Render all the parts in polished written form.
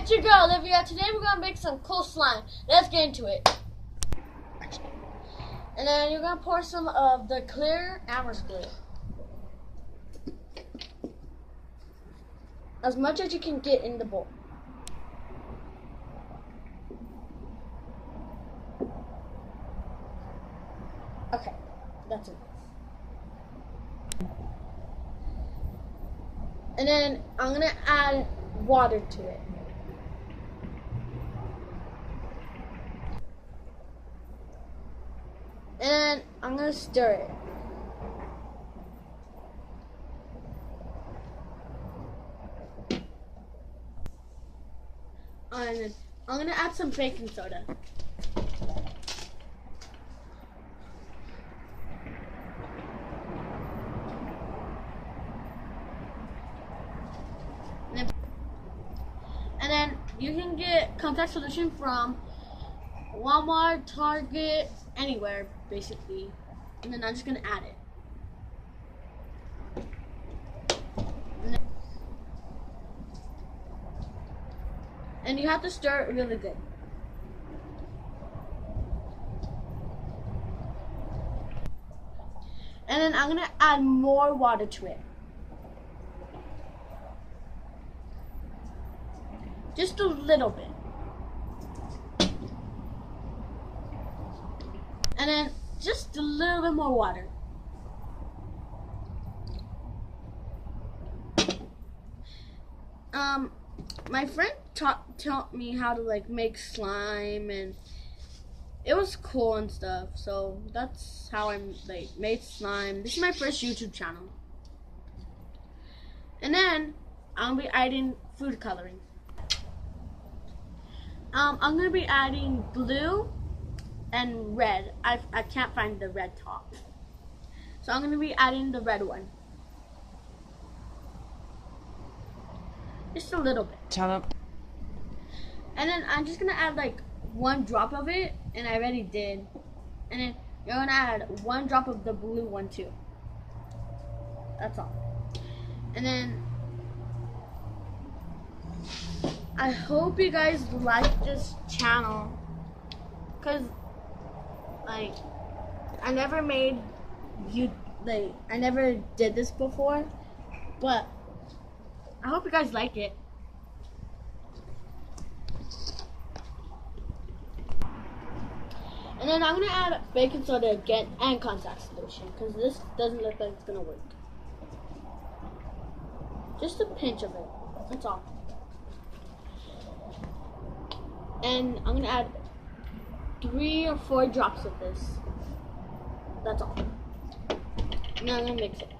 it's your girl Olivia. Today we're gonna make some cool slime. Let's get into it. And then you're gonna pour some of the clear Amherst glue. As much as you can get in the bowl. Okay, that's it. And then I'm gonna add water to it. And then I'm gonna stir it. And then I'm gonna add some baking soda. And then you can get contact solution from Walmart, Target, anywhere basically. And then I'm just gonna add it. And you have to stir it really good. And then I'm gonna add more water to it. Just a little bit. And then just a little bit more water. My friend taught me how to like make slime, and it was cool and stuff. So that's how I like made slime. This is my first YouTube channel. And then I'll be adding food coloring. I'm gonna be adding blue and red. I can't find the red top, so I'm gonna be adding the red one. Just a little bit. Shut up. And then I'm just gonna add like 1 drop of it, and I already did. And then you're gonna add 1 drop of the blue one too. That's all. And then I hope you guys like this channel, cause like I never did this before, but I hope you guys like it. And then I'm gonna add baking soda again and contact solution, because this doesn't look like it's gonna work. Just a pinch of it. That's all. And I'm gonna add 3 or 4 drops of this. That's all. Now I'm gonna mix it.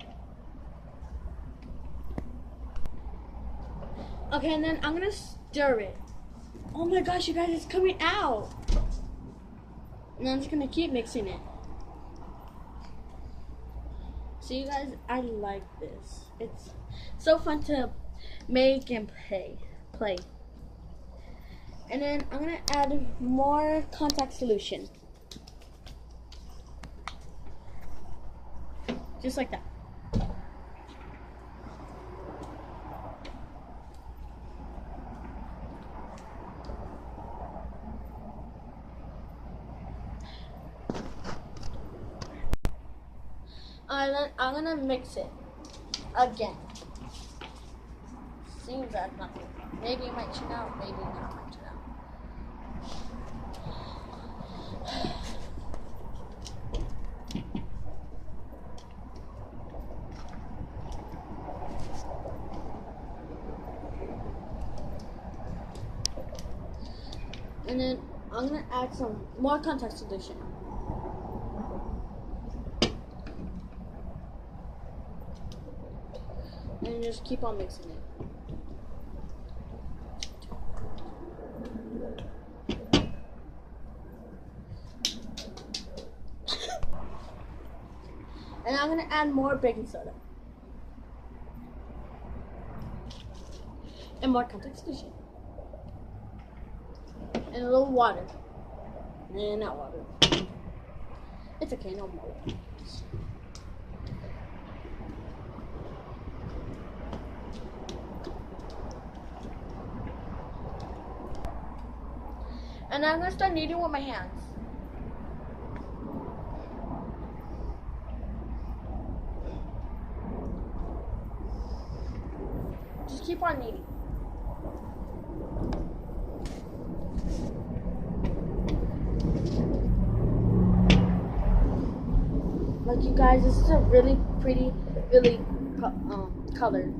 Okay, and then I'm gonna stir it. Oh my gosh, you guys, it's coming out. And I'm just gonna keep mixing it. So you guys, I like this. It's so fun to make and play. And then I'm gonna add more contact solution. Just like that. And then I'm gonna mix it again. Seems like nothing. Maybe it might turn out, maybe not might turn out. And then I'm gonna add some more contact solution. And just keep on mixing it. And I'm gonna add more baking soda. And more contact solution. And a little water. And not water. It's okay, no more. And I'm gonna start kneading with my hands. Just keep on kneading. Like you guys, this is a really pretty, really color.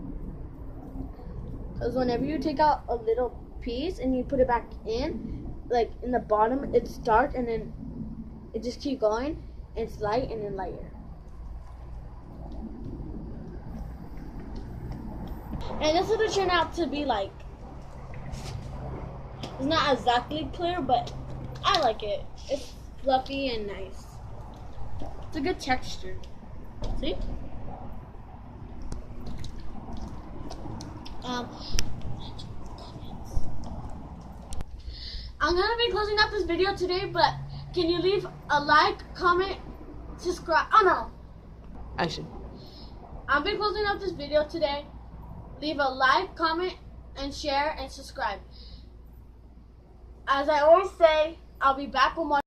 Because whenever you take out a little piece and you put it back in, like in the bottom, it's dark and then it just keeps going. It's light and then lighter. And this is what it turned out to be like. It's not exactly clear, but I like it. It's fluffy and nice. It's a good texture. See? I'm gonna be closing out this video today, but can you leave a like, comment, subscribe? Oh no! Action. I'll be closing out this video today. Leave a like, comment, and share, and subscribe. As I always say, I'll be back with more.